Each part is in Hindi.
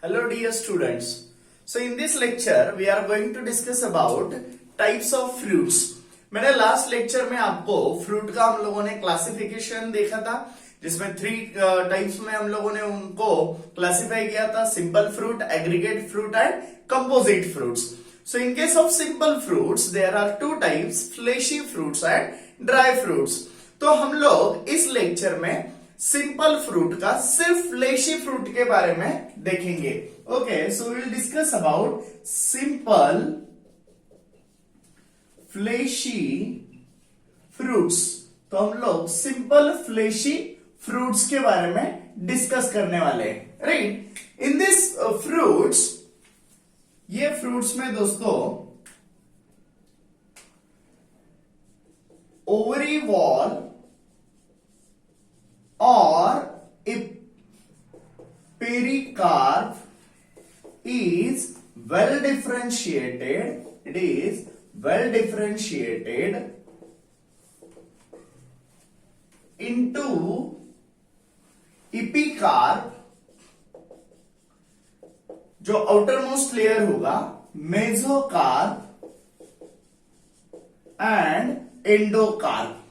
Hello dear students. So in this lecture we are going to discuss about types of fruits. मैंने लास्ट लेक्चर में आपको फ्रूट का हम लोगों ने क्लासिफिकेशन देखा था जिसमें थ्री टाइप्स में हम लोगों ने उनको क्लासिफाई किया था simple fruit, aggregate fruit and composite fruits. So in case of simple fruits there are two types, fleshy fruits and dry fruits. तो हम लोग इस लेक्चर में सिंपल फ्रूट का सिर्फ फ्लेशी फ्रूट के बारे में देखेंगे. Okay, so will discuss about simple fleshy fruits. तो हम लोग सिंपल फ्लेशी फ्रूट्स के बारे में डिस्कस करने वाले हैं, राइट. इन दिस फ्रूट्स, ये फ्रूट्स में दोस्तों ovary wall or a pericarp is well differentiated. It is well differentiated into epicarp, जो आउटर मोस्ट लेयर होगा, मेसोकार्प एंड एंडोकार्प.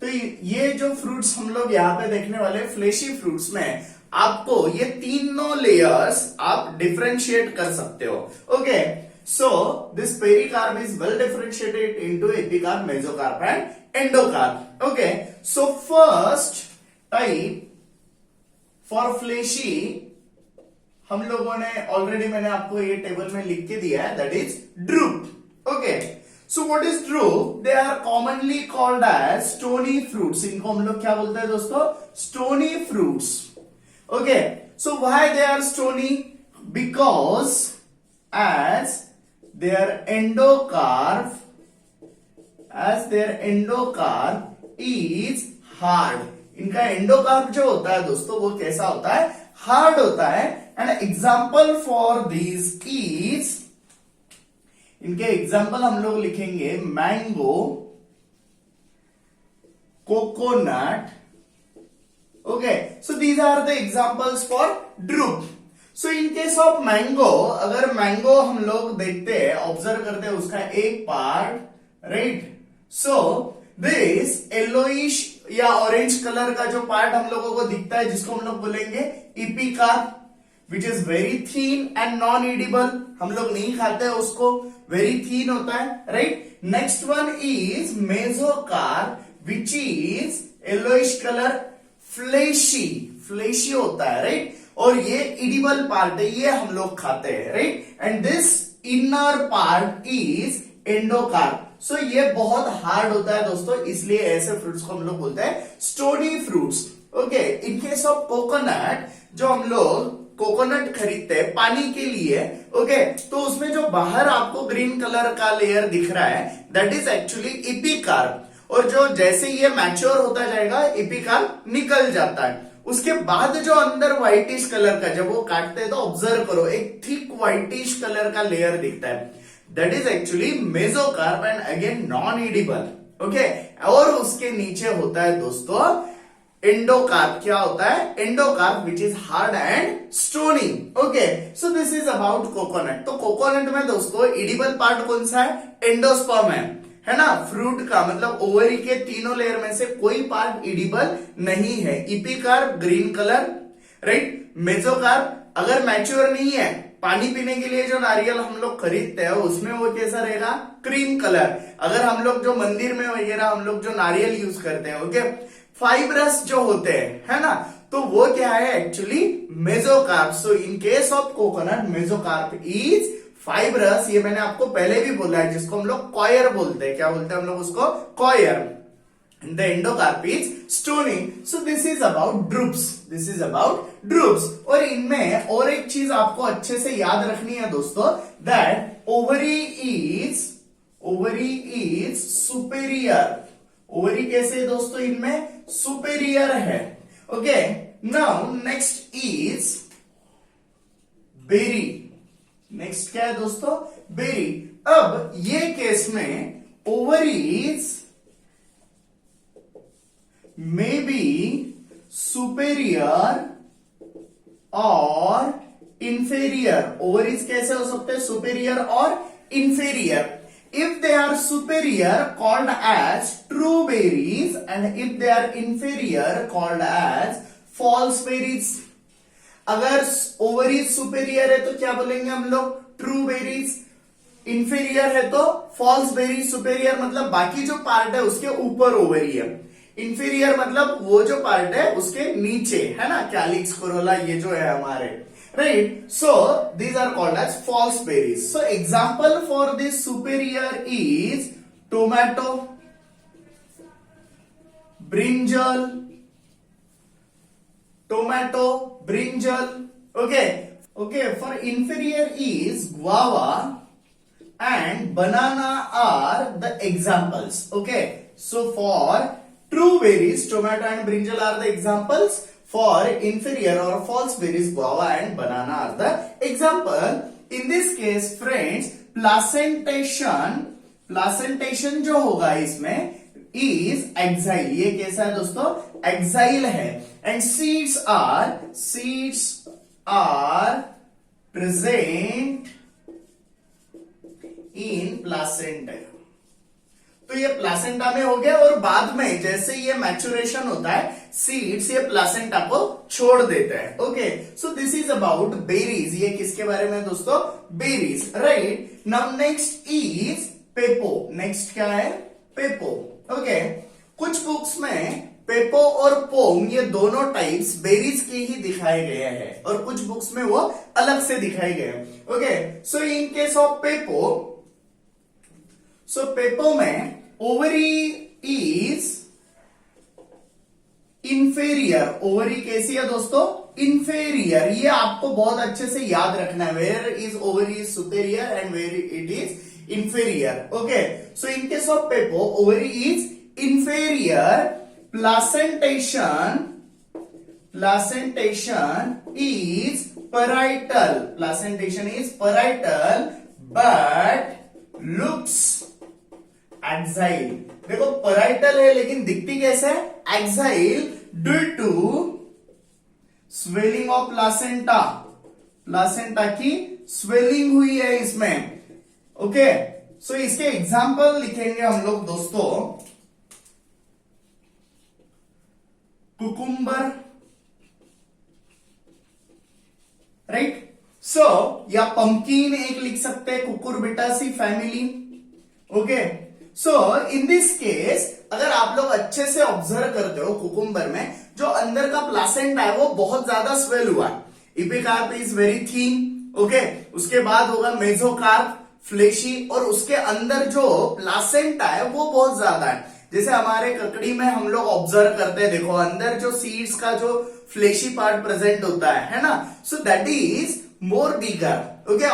तो ये जो फ्रूट्स हम लोग यहाँ पे देखने वाले फ्लेशी फ्रूट्स में आपको ये तीनों लेयर्स आप डिफरेंशिएट कर सकते हो. Okay, so this pericarp is well differentiated into epicarp, mesocarp and endocarp. Okay, so first type for fleshy हम लोगों ने ऑलरेडी, मैंने आपको ये टेबल में लिख के दिया है, that is drupe. Okay, so what is drupe? They are commonly called as stony fruits. इनको हम लोग क्या बोलते हैं दोस्तों? Stony fruits. Okay, so why they are stony? Because as their endocarp is hard. इनका एंडोकार्प जो होता है दोस्तों वो कैसा होता है? हार्ड होता है. And example for this is, इनके एग्जाम्पल हम लोग लिखेंगे mango, coconut. Okay, so these are the examples for drupe. So in case of mango, अगर मैंगो हम लोग देखते हैं, ऑब्जर्व करते हैं उसका एक part, right. So this yellowish या ऑरेंज कलर का जो पार्ट हम लोगों को दिखता है जिसको हम लोग बोलेंगे epicarp, which is very thin and non edible. हम लोग नहीं खाते हैं उसको, वेरी थीन होता है, right. Next one is mesocarp, which is yellowish colour, fleshy होता है, राइट. और ये इडिबल पार्ट है, ये हम लोग खाते हैं, right. And this inner part is endocarp. So ये बहुत हार्ड होता है दोस्तों, इसलिए ऐसे फ्रूट्स को हम लोग बोलते हैं stony fruits. Okay, in case of coconut, जो हम लोग कोकोनट खरीदते हैं पानी के लिए, ओके, तो उसमें जो बाहर आपको ग्रीन कलर का लेयर दिख रहा है, दैट इज एक्चुअली इपिकार्प. और जो जैसे ये मैच्योर होता जाएगा, इपिकार्प निकल जाता है. उसके बाद जो अंदर व्हाइटिश कलर का, जब वो काटते हैं तो ऑब्जर्व करो, एक थिक व्हाइटिश कलर का लेयर दिखता है, that is actually mesocarp and again non edible. Okay, और उसके नीचे होता है दोस्तों एंडोकार्प. क्या होता है? Endocarp, which is hard and stony. Okay, so this is about coconut. तो कोकोनट में दोस्तों इडिबल पार्ट कौन सा है? एंडोस्पर्म है ना. फ्रूट का मतलब ओवरी के तीनों लेयर में से कोई पार्ट इडिबल नहीं है. Epicarp green colour, right. Mesocarp अगर मैच्योर नहीं है, पानी पीने के लिए जो नारियल हम लोग खरीदते हैं उसमें वो कैसा रहेगा? Cream colour. अगर हम लोग जो मंदिर में वगैरह हम लोग जो नारियल यूज करते हैं, ओके, फाइब्रस जो होते हैं, है ना, तो वो क्या है? Actually mesocarp. So in case of coconut, mesocarp is fibrous. ये मैंने आपको पहले भी बोला है, जिसको हम लोग कॉयर बोलते हैं. क्या बोलते हैं हम लोग उसको? Coir. The endocarp is stony. So this is about drupes. This is about drupes. और इनमें और एक चीज आपको अच्छे से याद रखनी है दोस्तों, that ovary is superior. Ovary कैसे दोस्तों? इनमें सुपेरियर है. Okay, now next is berry. Next क्या है दोस्तों? बेरी. अब ये केस में ovaries may be superior or inferior, ovaries कैसे हो सकते हैं, सुपेरियर और inferior. If they are superior, called as true berries, and if they are inferior, called as false berries. अगर ओवरीज सुपेरियर है तो क्या बोलेंगे हम लोग, ट्रू बेरीज. इंफीरियर है तो फॉल्स बेरीज. सुपेरियर मतलब बाकी जो पार्ट है उसके ऊपर ओवरी है. इंफीरियर मतलब वो जो पार्ट है उसके नीचे है ना, कैलिक्स, कोरोला, ये जो है हमारे, right? So these are called as false berries. So example for this superior is tomato, brinjal, tomato, brinjal. Okay, for inferior is guava and banana are the examples. Okay, so for true berries, tomato and brinjal are the examples. For inferior or false berries, guava and banana are the example. In this case, friends, placentation जो होगा इसमें is exile. ये कैसा है दोस्तों, exile है. And seeds are present in placenta. तो ये प्लासेंटा में हो गया, और बाद में जैसे ये मैचुरेशन होता है, सीड्स ये प्लासेंटा को छोड़ देते हैं. Okay, so this is about berries. ये किसके बारे में दोस्तों, berries, right. Now next is पेपो. Next क्या है, पेपो. ओके, कुछ बुक्स में पेपो और पोम ये दोनों टाइप्स बेरीज के ही दिखाए गए हैं, और कुछ बुक्स में वो अलग से दिखाए गए हैं. Okay, so in case of pepo, pepo में ओवरी इज इंफेरियर. ओवरी कैसी है दोस्तों, इंफेरियर. ये आपको बहुत अच्छे से याद रखना है. Where is ovary is superior and where it is inferior. Okay, so in case of pepo ovary is inferior. Placentation is parietal. Placentation is parietal but looks axile. देखो पैराइटल है लेकिन दिखती कैसे है, axile, due to swelling of placenta. Placenta की स्वेलिंग हुई है इसमें. ओके, सो इसके एग्जाम्पल लिखेंगे हम लोग दोस्तों. Cucumber, right. सो या पंपकिन एक लिख सकते हैं, cucurbitaceae family. Okay, so in this case अगर आप लोग अच्छे से ऑब्जर्व करते हो, कुकुम्बर में जो अंदर का प्लासेंटा है वो बहुत ज्यादा स्वेल हुआ है. Epicarp is very thin. Okay, उसके बाद होगा मेसोकार्प, फ्लेशी, और उसके अंदर जो प्लासेंटा है वो बहुत ज्यादा है. जैसे हमारे ककड़ी में हम लोग ऑब्जर्व करते हैं, देखो अंदर जो सीड्स का जो फ्लेशी पार्ट प्रेजेंट होता है ना, so that is more bigger. Okay,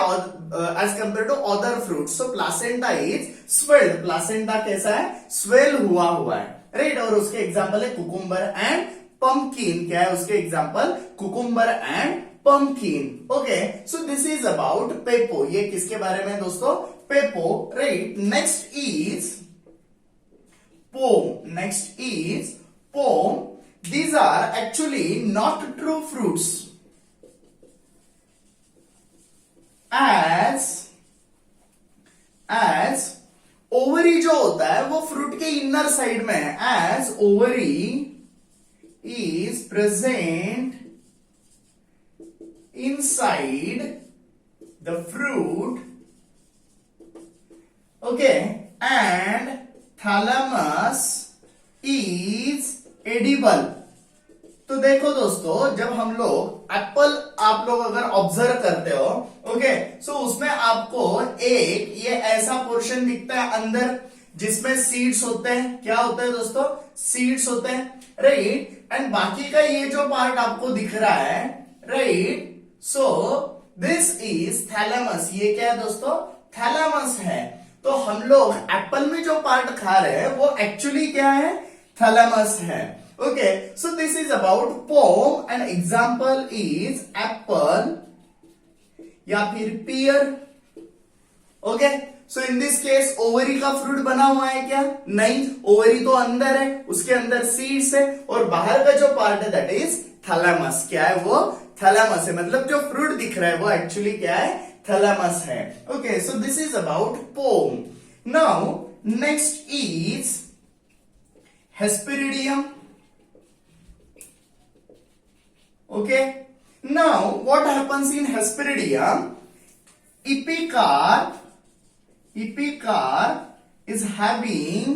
as compare to other fruit. So placenta is swelled. Placenta कैसा है, स्वेल हुआ है, राइट. और उसके एग्जाम्पल है कुकुम्बर एंड पंपकिन. क्या है उसके example, cucumber and pumpkin. Okay, so this is about pepo. ये किसके बारे में दोस्तों, pepo, right. Next is pome. These are actually not true fruits. as ovary जो होता है वो फ्रूट के इनर साइड में है. as ovary is present inside the fruit. Okay, and thalamus is edible. तो देखो दोस्तों, जब हम लोग एप्पल आप लोग अगर ऑब्जर्व करते हो, ओके, सो उसमें आपको एक ये ऐसा पोर्शन दिखता है अंदर जिसमें सीड्स होते हैं. क्या होता है दोस्तों, सीड्स होते हैं, राइट. एंड बाकी का ये जो पार्ट आपको दिख रहा है, right. So this is thalamus. ये क्या है दोस्तों, थैलेमस है. तो हम लोग एप्पल में जो पार्ट खा रहे हैं वो एक्चुअली क्या है, थैलेमस है. Okay, so this is about pome and example is apple या फिर pear. Okay, so in this case ovary का फ्रूट बना हुआ है क्या, नहीं. ओवरी तो अंदर है, उसके अंदर सीड्स है, और बाहर का जो पार्ट है दैट इज थैलेमस. क्या है वो, थैलेमस है, मतलब जो फ्रूट दिख रहा है वो एक्चुअली क्या है, थैलेमस है। Okay, so this is about pome. Now next is hesperidium. Okay, now what happens in hesperidium? Epicarp is having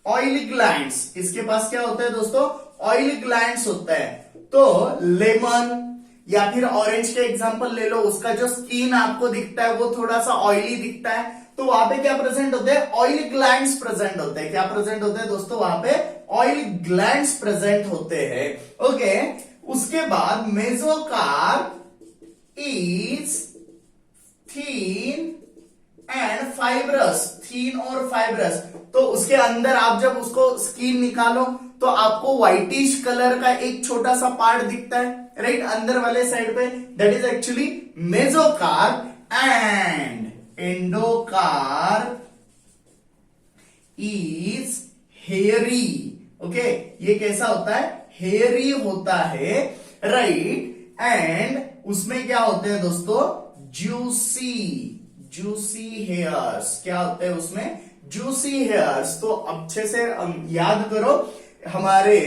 oil glands. इसके पास क्या होता है दोस्तों? ऑयल ग्लैंड्स होता है। तो लेमन या फिर ऑरेंज का एग्जांपल ले लो, उसका जो स्किन आपको दिखता है वो थोड़ा सा ऑयली दिखता है, तो वहां पे क्या प्रेजेंट होते हैं? ऑयल ग्लैंड्स प्रेजेंट होते हैं। क्या प्रेजेंट होते हैं दोस्तों? वहां पे ऑयल ग्लैंड्स प्रेजेंट होते हैं। ओके, उसके बाद mesocarp is thin and fibrous. Thin और फाइब्रस, तो उसके अंदर आप जब उसको स्किन निकालो तो आपको व्हाइटिश कलर का एक छोटा सा पार्ट दिखता है, राइट, अंदर वाले साइड पे। That is actually mesocarp. And endocarp is hairy. Okay, ये कैसा होता है? हेयरी होता है, राइट। एंड उसमें क्या होते हैं दोस्तों? Juicy hairs. क्या होते हैं उसमें? Juicy hairs. तो अच्छे से याद करो, हमारे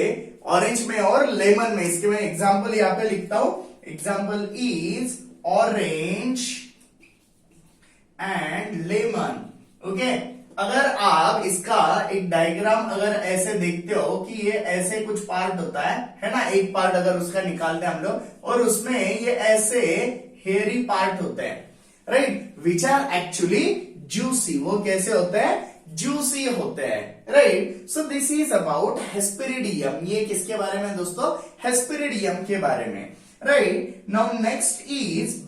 ऑरेंज में और लेमन में। इसके मैं एग्जांपल यहां पे लिखता हूं। Example is orange and lemon. Okay, अगर आप इसका एक डायग्राम अगर ऐसे देखते हो कि ये ऐसे कुछ पार्ट होता है ना, एक पार्ट अगर उसका निकालते हैं हम लोग, और उसमें ये ऐसे हेयरी पार्ट होते हैं, right, which are actually juicy. वो कैसे होते हैं? जूसी होते हैं, right. So this is about hesperidium. ये किसके बारे में दोस्तों? हेस्पेरिडियम के बारे में, right. Now next is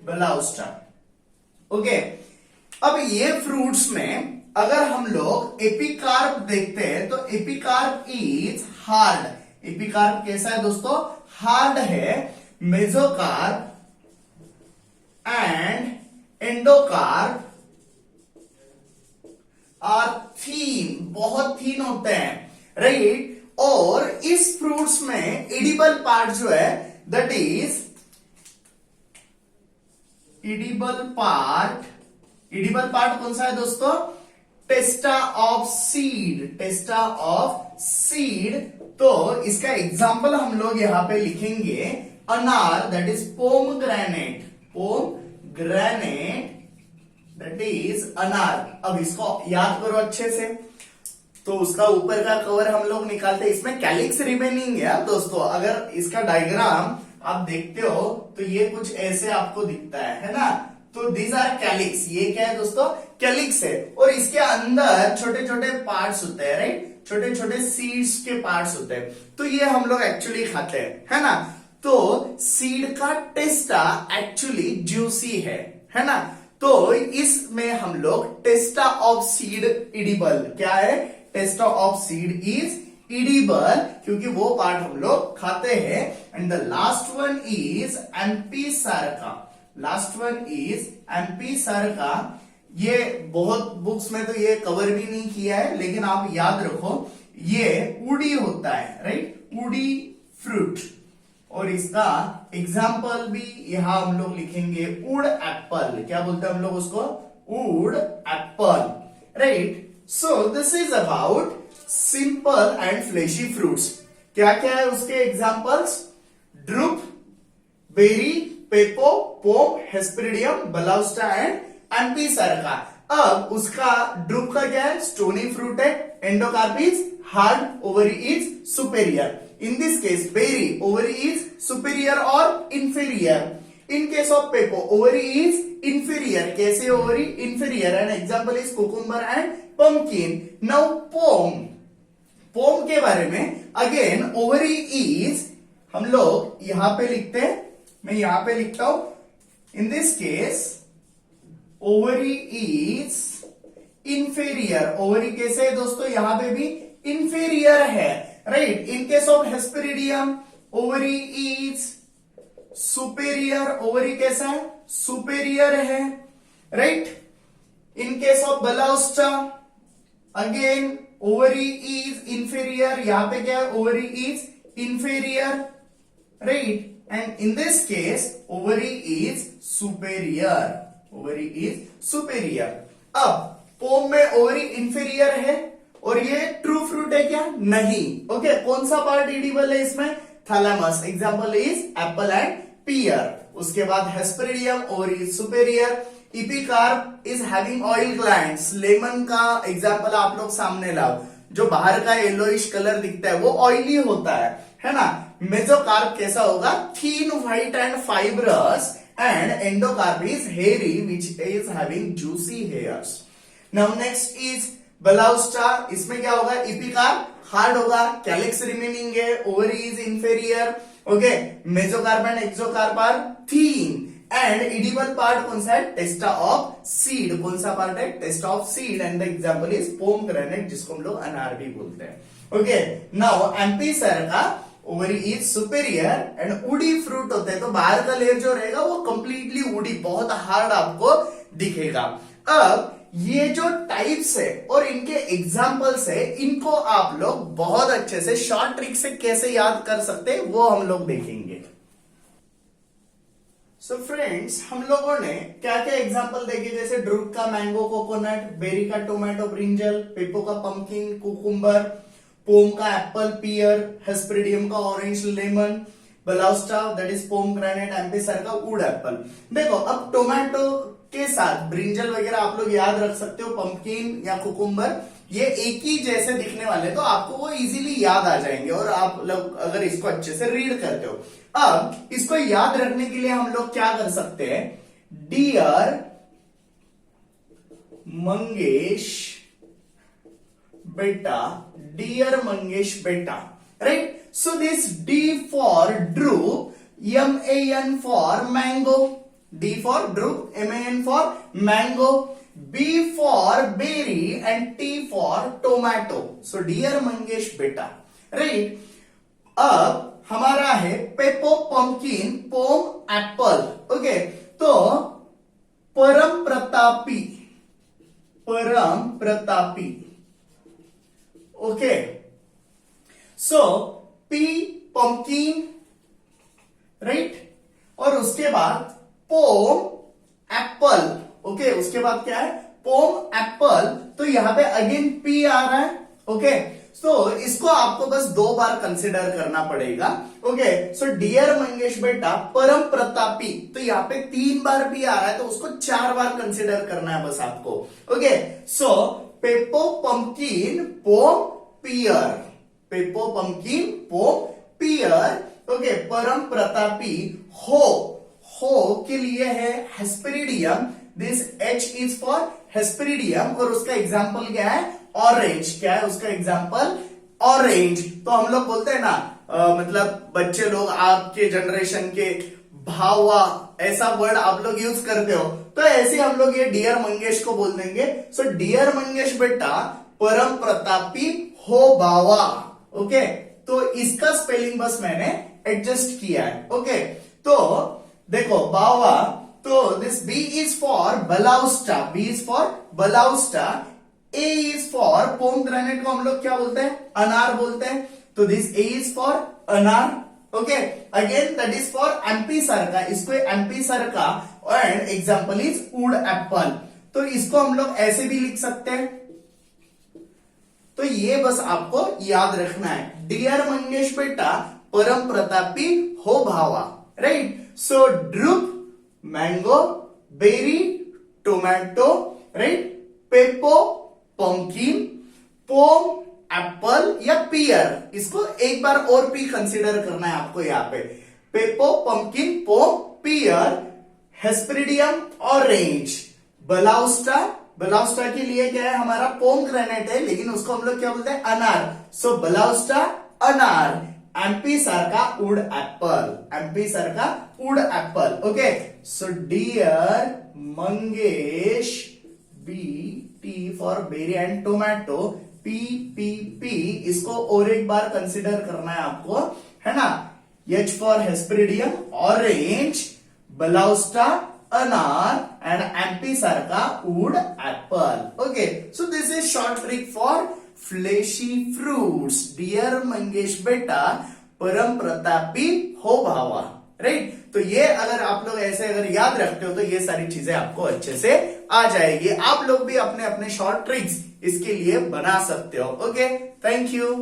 balausta. Okay, अब ये फ्रूट्स में अगर हम लोग एपिकार्प देखते हैं तो एपिकार्प इज हार्ड। एपिकार्प कैसा है दोस्तों? हार्ड है। Mesocarp and endocarp are thin, बहुत थीन होते हैं, राइट। और इस फ्रूट्स में एडिबल पार्ट जो है, दैट इज एडिबल पार्ट कौन सा है दोस्तों? टेस्टा ऑफ सीड। तो इसका एग्जांपल हम लोग यहां पे लिखेंगे अनार, that is pomegranate that is अनार। अब इसको याद करो अच्छे से। तो उसका ऊपर का कवर हम लोग निकालते हैं, इसमें कैलिक्स रिमेनिंग है दोस्तों। अगर इसका डायग्राम आप देखते हो तो ये कुछ ऐसे आपको दिखता है ना। तो दीज आर कैलिक्स। ये क्या है दोस्तों? कैलिक्स है। और इसके अंदर छोटे छोटे पार्ट्स होते हैं, राइट, छोटे छोटे सीड्स के पार्ट्स होते हैं। तो ये हम लोग एक्चुअली खाते हैं, है ना। तो सीड का टेस्टा एक्चुअली जूसी है ना। तो इसमें हम लोग टेस्टा ऑफ सीड इडिबल, क्या है? Testa of seed is edible, क्योंकि वो पार्ट हम लोग खाते हैं। And the last one is amphisarca. ये बहुत बुक्स में तो ये कवर भी नहीं किया है, लेकिन आप याद रखो, ये उड़ी होता है, राइट, उड़ी फ्रूट। और इसका एग्जाम्पल भी यहां हम लोग लिखेंगे, उड़ एप्पल। क्या बोलते हैं हम लोग उसको? Wood apple, right. So this is about simple and fleshy fruits. क्या क्या है उसके examples? Drupe, berry, pepo, pome, hesperidium, balausta and amphisarca. अब उसका ड्रुप का क्या है? स्टोनी फ्रूट है। Endocarp is hard, ovary is superior. In this case, berry, ovary is superior or inferior. In case of pepo, ovary is inferior. कैसे ovary? Inferior. An example is cucumber and pumpkin. Now pom के बारे में again ovary is, हम लोग यहां पे लिखते हैं, मैं यहां पे लिखता हूं, in this case ovary is inferior. ovary कैसे है दोस्तों? यहां पे भी inferior है, right. In case of Hesperidium, ovary is superior. ovary कैसा है? Superior है, right. In case of Balausta, again ovary is inferior. यहां पे क्या है? ovary is inferior, right? And in this case ovary is superior, ovary is superior. अब पोम में ओवरी इंफीरियर है और ये ट्रू फ्रूट है क्या? नहीं. ओके, कौन सा पार्ट एडिबल है इसमें? Thalamus. Example is apple and pear. उसके बाद hesperidium ovary is superior. Epicarp is having oil glands. Lemon का एग्जांपल आप लोग सामने लाओ. जो बाहर का येलोइश कलर दिखता है वो ऑयली होता है ना? मेसोकार्प कैसा होगा? Thin, white and fibrous. And endocarp is hairy, which is having juicy hairs. Now next is Balastra. इसमें क्या होगा? Epicarp hard होगा, calyx remaining है, ovary is inferior. Okay, mesocarp and exocarp are thin. And edible part कौन सा है? Testa of seed. कौन सा part है? Testa of seed. And the example is pomegranate, जिसको हम लोग अनार भी बोलते हैं. Okay, now Amphicerca ovary is superior and woody fruit होते हैं, तो बाहर का लेयर जो रहेगा वो कंप्लीटली वुडी, बहुत हार्ड आपको दिखेगा. अब ये जो टाइप्स है और इनके एग्जांपल्स है, इनको आप लोग बहुत अच्छे से शॉर्ट ट्रिक से कैसे याद कर सकते हैं वो हम लोग देखेंगे. सो फ्रेंड्स, हम लोगों ने क्या क्या एग्जांपल देखे, जैसे ड्रूट का मैंगो कोकोनट, बेरी का टोमेटो ब्रिंजल, पेपो का पंपकिन कुकुम्बर, पोम का एप्पल पियर, हेस्पेरिडियम का orange lemon, balausta that is pomegranate, amphisarca का वुड एप्पल. देखो, अब टोमेटो के साथ ब्रिंजल वगैरह आप लोग याद रख सकते हो, पंपकिन या कुकुम्बर, ये एक ही जैसे दिखने वाले, तो आपको वो इजीली याद आ जाएंगे और आप लोग अगर इसको अच्छे से रीड करते हो. अब इसको याद रखने के लिए हम लोग क्या कर सकते हैं? डियर मंगेश बेटा, dear Mangesh beta, right? So this D for droop, MAN for mango, D for droop, MAN for mango, B for berry and T for tomato. So dear Mangesh beta, right? अब हमारा है पेपो पंपकिन, पोम एप्पल. ओके, तो परम प्रतापी, परम प्रतापी. ओके, सो पी पंपकिन, राइट? और उसके बाद पोम एप्पल. ओके, उसके बाद क्या है? Pome apple. तो यहां पे अगेन पी आ रहा है. ओके, सो इसको आपको बस 2 बार कंसिडर करना पड़ेगा. ओके, सो डियर मंगेश बेटा, परम प्रतापी, तो यहाँ पे 3 बार पी आ रहा है, तो उसको 4 बार कंसिडर करना है बस आपको. ओके, सो पेपो पंपकिन पोम पियर, पेपो पंपकिन पोम पियर. ओके, परम प्रतापी हो, हो के लिए है हेस्पेरिडियम. दिस H इज फॉर हेस्पेरिडियम और उसका एग्जाम्पल क्या है? ऑरेंज. क्या है उसका एग्जाम्पल? ऑरेंज. तो हम लोग बोलते हैं ना, मतलब बच्चे लोग आपके जनरेशन के भावा, ऐसा वर्ड आप लोग यूज करते हो, तो ऐसे हम लोग ये डियर मंगेश को बोल देंगे. सो डियर मंगेश बेटा, परम प्रतापी हो बावा. ओके, तो इसका स्पेलिंग बस मैंने एडजस्ट किया है. ओके, तो देखो बावा, तो this B is for balausta, B is for balausta, A is for pomegranate को हम लोग क्या बोलते हैं? अनार बोलते हैं. तो this A is for anar. Okay, again that is for amphisarca, इसको amphisarca and example is wood apple. तो इसको हम लोग ऐसे भी लिख सकते हैं. तो ये बस आपको याद रखना है, डियर मंगेश बेटा, परम प्रतापी हो भावा, right? So drupe mango, berry tomato, right? Pepo pumpkin, pome apple या पियर. इसको एक बार और पी कंसिडर करना है आपको यहाँ पे. पेपो पंपकिन पोम पियर, हेस्पेरिडियम ऑरेंज, बलाउस्टा, बलाउस्टा के लिए क्या है हमारा? पोमग्रेनेट है, लेकिन उसको हम लोग क्या बोलते हैं? अनार. सो बलाउस्टा अनार. Amphisarca wood apple, amphisarca wood apple. Okay, so dear Mangesh, B T for berry and tomato, P P P, इसको और एक बार कंसिडर करना है आपको, है ना? H for hesperidium orange, balausta अनार and amphisarca wood apple. Okay, so this is short trick for fleshy fruits. Dear Mangesh बेटा, परम प्रतापी हो भावा, राइट। तो ये अगर आप लोग ऐसे अगर याद रखते हो तो ये सारी चीजें आपको अच्छे से आ जाएगी। आप लोग भी अपने अपने शॉर्ट ट्रिक्स इसके लिए बना सकते हो। Okay, thank you.